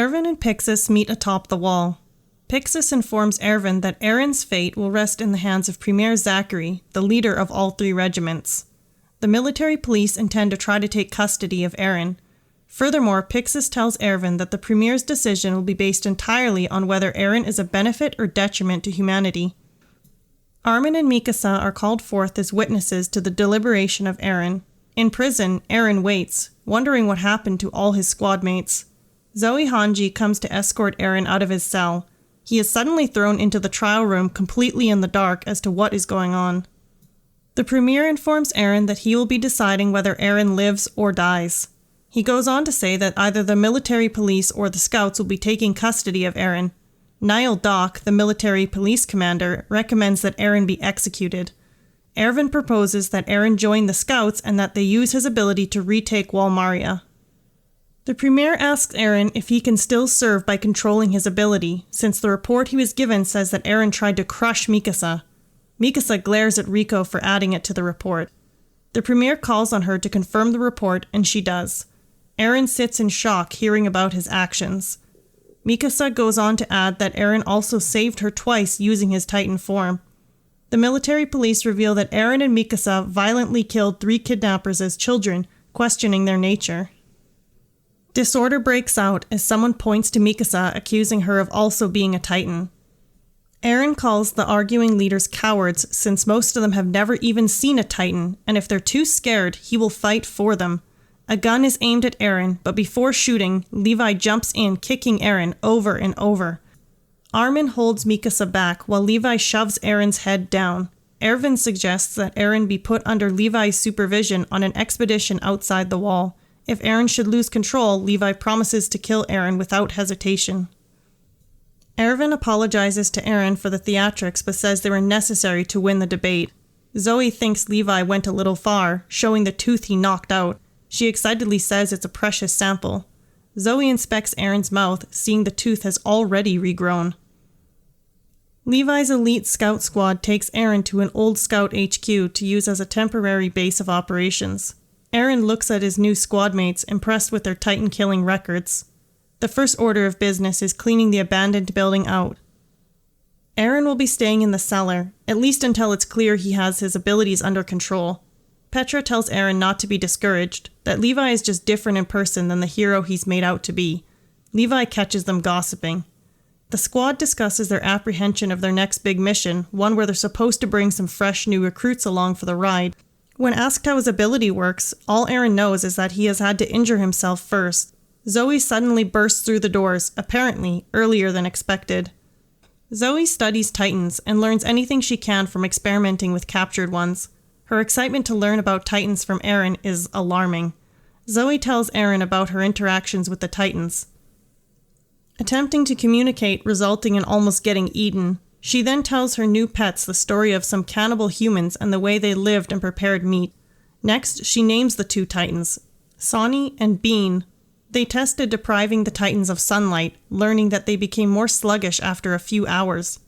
Ervin and Pixis meet atop the wall. Pixis informs Ervin that Erens' fate will rest in the hands of Premier Zachary, the leader of all 3 regiments. The military police intend to try to take custody of Eren. Furthermore, Pixis tells Ervin that the Premier's decision will be based entirely on whether Eren is a benefit or detriment to humanity. Armin and Mikasa are called forth as witnesses to the deliberation of Eren. In prison, Eren waits, wondering what happened to all his squad mates. Zoe Hanji comes to escort Eren out of his cell. He is suddenly thrown into the trial room completely in the dark as to what is going on. The Premier informs Eren that he will be deciding whether Eren lives or dies. He goes on to say that either the military police or the scouts will be taking custody of Eren. Niall Dock, the military police commander, recommends that Eren be executed. Ervin proposes that Eren join the scouts and that they use his ability to retake Wall Maria. The Premier asks Eren if he can still serve by controlling his ability, since the report he was given says that Eren tried to crush Mikasa. Mikasa glares at Riko for adding it to the report. The Premier calls on her to confirm the report, and she does. Eren sits in shock hearing about his actions. Mikasa goes on to add that Eren also saved her twice using his Titan form. The military police reveal that Eren and Mikasa violently killed 3 kidnappers as children, questioning their nature. Disorder breaks out as someone points to Mikasa, accusing her of also being a Titan. Eren calls the arguing leaders cowards since most of them have never even seen a Titan, and if they're too scared, he will fight for them. A gun is aimed at Eren, but before shooting, Levi jumps in, kicking Eren over and over. Armin holds Mikasa back while Levi shoves Eren's head down. Ervin suggests that Eren be put under Levi's supervision on an expedition outside the wall. If Eren should lose control, Levi promises to kill Eren without hesitation. Ervin apologizes to Eren for the theatrics but says they were necessary to win the debate. Zoe thinks Levi went a little far, showing the tooth he knocked out. She excitedly says it's a precious sample. Zoe inspects Eren's mouth, seeing the tooth has already regrown. Levi's elite scout squad takes Eren to an old scout HQ to use as a temporary base of operations. Eren looks at his new squad mates, impressed with their Titan-killing records. The first order of business is cleaning the abandoned building out. Eren will be staying in the cellar, at least until it's clear he has his abilities under control. Petra tells Eren not to be discouraged, that Levi is just different in person than the hero he's made out to be. Levi catches them gossiping. The squad discusses their apprehension of their next big mission, one where they're supposed to bring some fresh new recruits along for the ride. When asked how his ability works, all Eren knows is that he has had to injure himself first. Zoe suddenly bursts through the doors, apparently earlier than expected. Zoe studies Titans and learns anything she can from experimenting with captured ones. Her excitement to learn about Titans from Eren is alarming. Zoe tells Eren about her interactions with the Titans. Attempting to communicate, resulting in almost getting eaten, she then tells her new pets the story of some cannibal humans and the way they lived and prepared meat. Next, she names the 2 Titans, Sonny and Bean. They tested depriving the Titans of sunlight, learning that they became more sluggish after a few hours.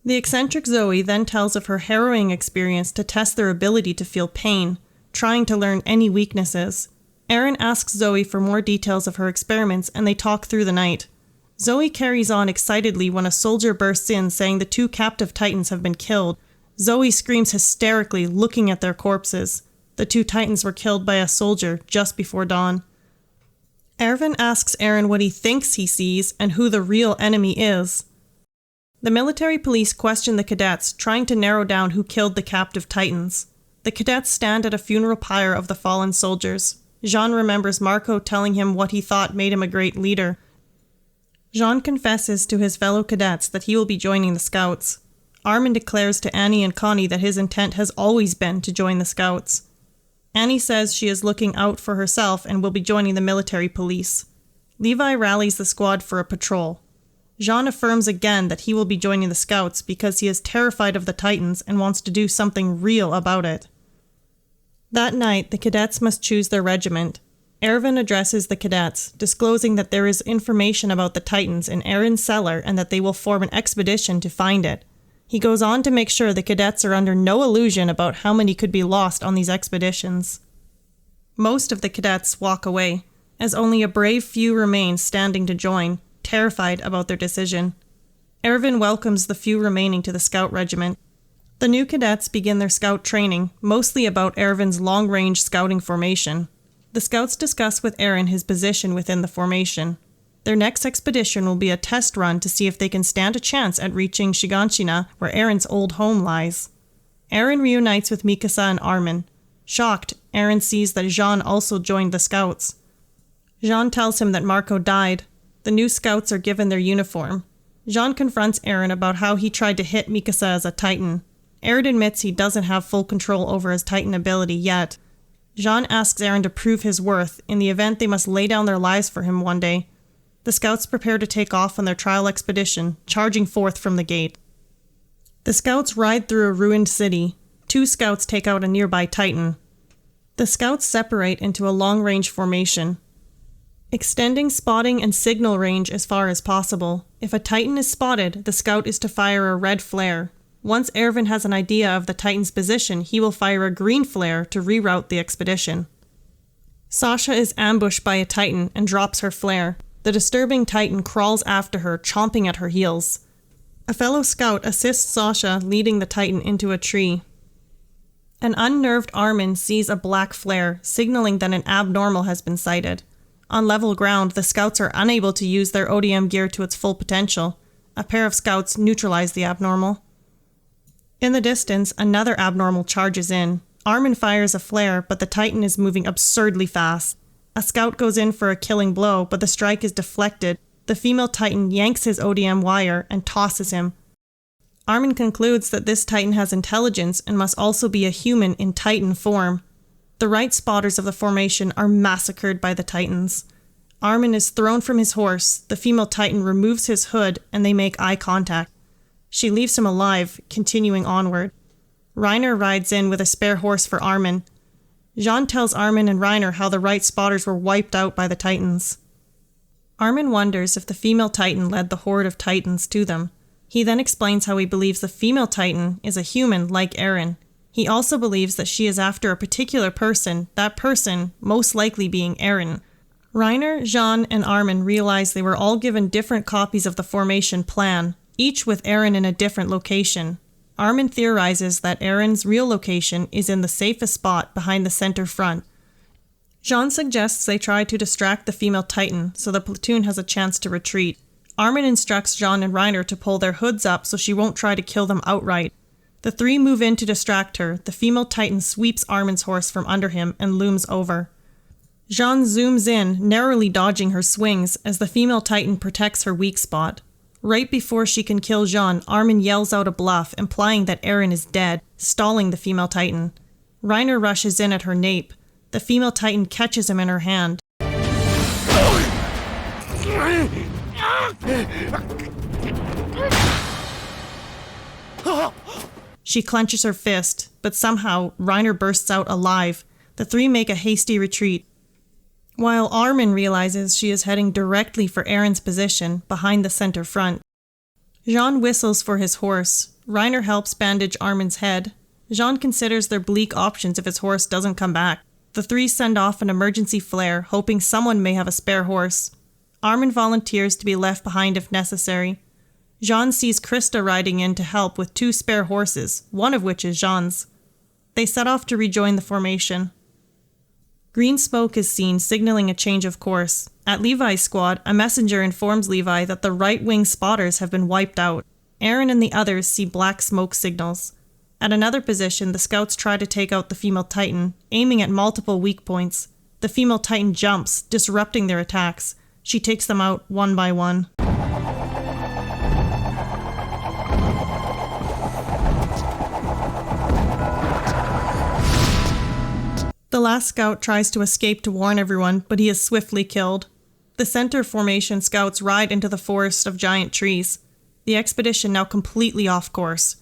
The eccentric Zoe then tells of her harrowing experience to test their ability to feel pain, trying to learn any weaknesses. Eren asks Zoe for more details of her experiments and they talk through the night. Zoe carries on excitedly when a soldier bursts in saying the 2 captive Titans have been killed. Zoe screams hysterically, looking at their corpses. The 2 Titans were killed by a soldier just before dawn. Ervin asks Eren what he thinks he sees and who the real enemy is. The military police question the cadets, trying to narrow down who killed the captive Titans. The cadets stand at a funeral pyre of the fallen soldiers. Jean remembers Marco telling him what he thought made him a great leader. Jean confesses to his fellow cadets that he will be joining the scouts. Armin declares to Annie and Connie that his intent has always been to join the scouts. Annie says she is looking out for herself and will be joining the military police. Levi rallies the squad for a patrol. Jean affirms again that he will be joining the scouts because he is terrified of the Titans and wants to do something real about it. That night, the cadets must choose their regiment. Ervin addresses the cadets, disclosing that there is information about the Titans in Eren's cellar and that they will form an expedition to find it. He goes on to make sure the cadets are under no illusion about how many could be lost on these expeditions. Most of the cadets walk away, as only a brave few remain standing to join, terrified about their decision. Ervin welcomes the few remaining to the scout regiment. The new cadets begin their scout training, mostly about Ervin's long-range scouting formation. The scouts discuss with Eren his position within the formation. Their next expedition will be a test run to see if they can stand a chance at reaching Shiganshina, where Eren's old home lies. Eren reunites with Mikasa and Armin. Shocked, Eren sees that Jean also joined the scouts. Jean tells him that Marco died. The new scouts are given their uniform. Jean confronts Eren about how he tried to hit Mikasa as a Titan. Eren admits he doesn't have full control over his Titan ability yet. Jean asks Eren to prove his worth in the event they must lay down their lives for him one day. The scouts prepare to take off on their trial expedition, charging forth from the gate. The scouts ride through a ruined city. 2 scouts take out a nearby Titan. The scouts separate into a long-range formation, extending spotting and signal range as far as possible. If a Titan is spotted, the scout is to fire a red flare. Once Ervin has an idea of the Titan's position, he will fire a green flare to reroute the expedition. Sasha is ambushed by a Titan and drops her flare. The disturbing Titan crawls after her, chomping at her heels. A fellow scout assists Sasha, leading the Titan into a tree. An unnerved Armin sees a black flare, signaling that an abnormal has been sighted. On level ground, the scouts are unable to use their ODM gear to its full potential. A pair of scouts neutralize the abnormal. In the distance, another abnormal charges in. Armin fires a flare, but the Titan is moving absurdly fast. A scout goes in for a killing blow, but the strike is deflected. The female Titan yanks his ODM wire and tosses him. Armin concludes that this Titan has intelligence and must also be a human in Titan form. The right spotters of the formation are massacred by the Titans. Armin is thrown from his horse, the female Titan removes his hood, and they make eye contact. She leaves him alive, continuing onward. Reiner rides in with a spare horse for Armin. Jean tells Armin and Reiner how the right spotters were wiped out by the Titans. Armin wonders if the female Titan led the horde of Titans to them. He then explains how he believes the female Titan is a human like Eren. He also believes that she is after a particular person, that person most likely being Eren. Reiner, Jean, and Armin realize they were all given different copies of the formation plan, each with Eren in a different location. Armin theorizes that Eren's real location is in the safest spot behind the center front. Jean suggests they try to distract the female Titan so the platoon has a chance to retreat. Armin instructs Jean and Reiner to pull their hoods up so she won't try to kill them outright. The 3 move in to distract her. The female Titan sweeps Armin's horse from under him and looms over. Jean zooms in, narrowly dodging her swings as the female Titan protects her weak spot. Right before she can kill Jean, Armin yells out a bluff, implying that Eren is dead, stalling the female Titan. Reiner rushes in at her nape. The female Titan catches him in her hand. She clenches her fist, but somehow Reiner bursts out alive. The 3 make a hasty retreat, while Armin realizes she is heading directly for Eren's position behind the center front. Jean whistles for his horse. Reiner helps bandage Armin's head. Jean considers their bleak options if his horse doesn't come back. The 3 send off an emergency flare, hoping someone may have a spare horse. Armin volunteers to be left behind if necessary. Jean sees Krista riding in to help with 2 spare horses, one of which is Jean's. They set off to rejoin the formation. Green smoke is seen, signaling a change of course. At Levi's squad, a messenger informs Levi that the right-wing spotters have been wiped out. Eren and the others see black smoke signals. At another position, the scouts try to take out the female Titan, aiming at multiple weak points. The female Titan jumps, disrupting their attacks. She takes them out one by one. The last scout tries to escape to warn everyone, but he is swiftly killed. The center formation scouts ride into the forest of giant trees. The expedition now completely off course.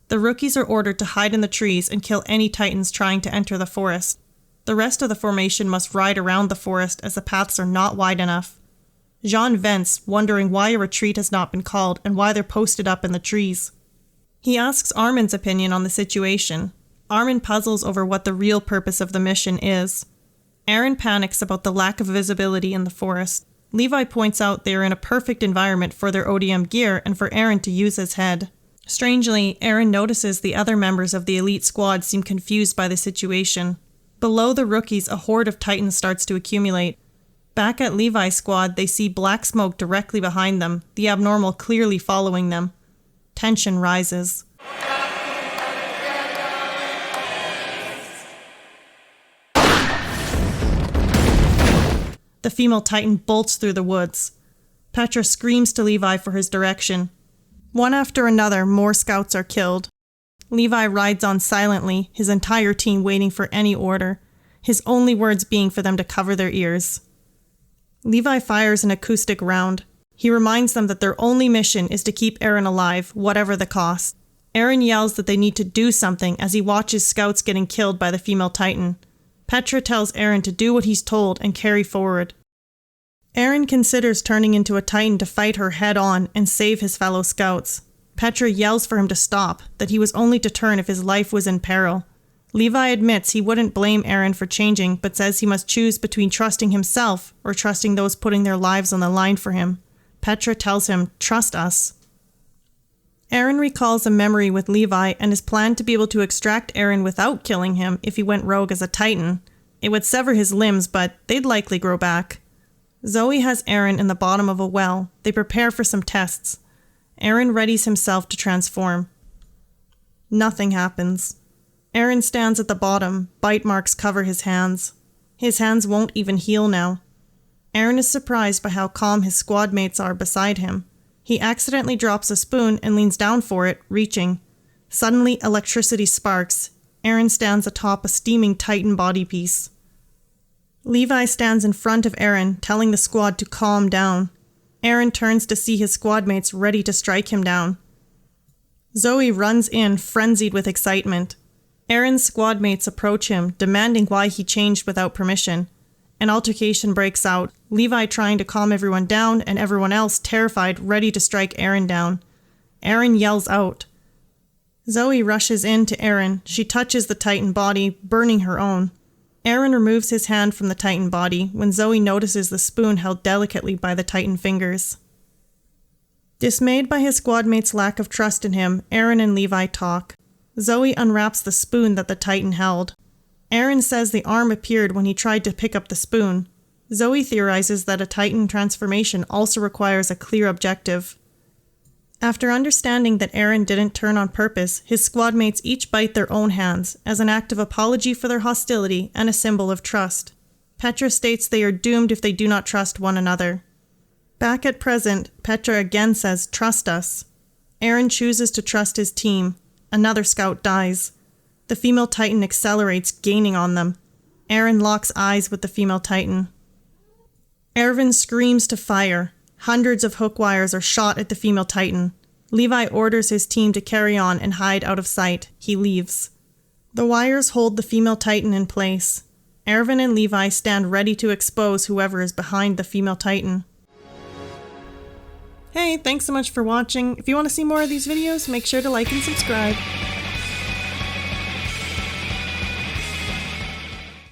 The rookies are ordered to hide in the trees and kill any Titans trying to enter the forest. The rest of the formation must ride around the forest as the paths are not wide enough. Jean vents, wondering why a retreat has not been called and why they're posted up in the trees. He asks Armin's opinion on the situation. Armin puzzles over what the real purpose of the mission is. Eren panics about the lack of visibility in the forest. Levi points out they are in a perfect environment for their ODM gear and for Eren to use as head. Strangely, Eren notices the other members of the elite squad seem confused by the situation. Below the rookies, a horde of Titans starts to accumulate. Back at Levi's squad, they see black smoke directly behind them, the abnormal clearly following them. Tension rises. The female Titan bolts through the woods. Petra screams to Levi for his direction. One after another, more scouts are killed. Levi rides on silently, his entire team waiting for any order, his only words being for them to cover their ears. Levi fires an acoustic round. He reminds them that their only mission is to keep Eren alive, whatever the cost. Eren yells that they need to do something as he watches scouts getting killed by the female Titan. Petra tells Eren to do what he's told and carry forward. Eren considers turning into a Titan to fight her head-on and save his fellow scouts. Petra yells for him to stop, that he was only to turn if his life was in peril. Levi admits he wouldn't blame Eren for changing, but says he must choose between trusting himself or trusting those putting their lives on the line for him. Petra tells him, "Trust us." Eren recalls a memory with Levi and his plan to be able to extract Eren without killing him if he went rogue as a Titan. It would sever his limbs, but they'd likely grow back. Zoe has Eren in the bottom of a well. They prepare for some tests. Eren readies himself to transform. Nothing happens. Eren stands at the bottom. Bite marks cover his hands. His hands won't even heal now. Eren is surprised by how calm his squad mates are beside him. He accidentally drops a spoon and leans down for it, reaching. Suddenly, electricity sparks. Eren stands atop a steaming Titan body piece. Levi stands in front of Eren, telling the squad to calm down. Eren turns to see his squad mates ready to strike him down. Zoe runs in, frenzied with excitement. Eren's squad mates approach him, demanding why he changed without permission. An altercation breaks out, Levi trying to calm everyone down and everyone else terrified, ready to strike Eren down. Eren yells out. Zoe rushes in to Eren. She touches the Titan body, burning her own. Eren removes his hand from the Titan body when Zoe notices the spoon held delicately by the Titan fingers. Dismayed by his squad mates' lack of trust in him, Eren and Levi talk. Zoe unwraps the spoon that the Titan held. Eren says the arm appeared when he tried to pick up the spoon. Zoe theorizes that a Titan transformation also requires a clear objective. After understanding that Eren didn't turn on purpose, his squad mates each bite their own hands, as an act of apology for their hostility and a symbol of trust. Petra states they are doomed if they do not trust one another. Back at present, Petra again says, "Trust us." Eren chooses to trust his team. Another scout dies. The female Titan accelerates, gaining on them. Eren locks eyes with the female Titan. Erens screams to fire. Hundreds of hook wires are shot at the female Titan. Levi orders his team to carry on and hide out of sight. He leaves. The wires hold the female Titan in place. Erwin and Levi stand ready to expose whoever is behind the female Titan. Hey, thanks so much for watching. If you want to see more of these videos, make sure to like and subscribe.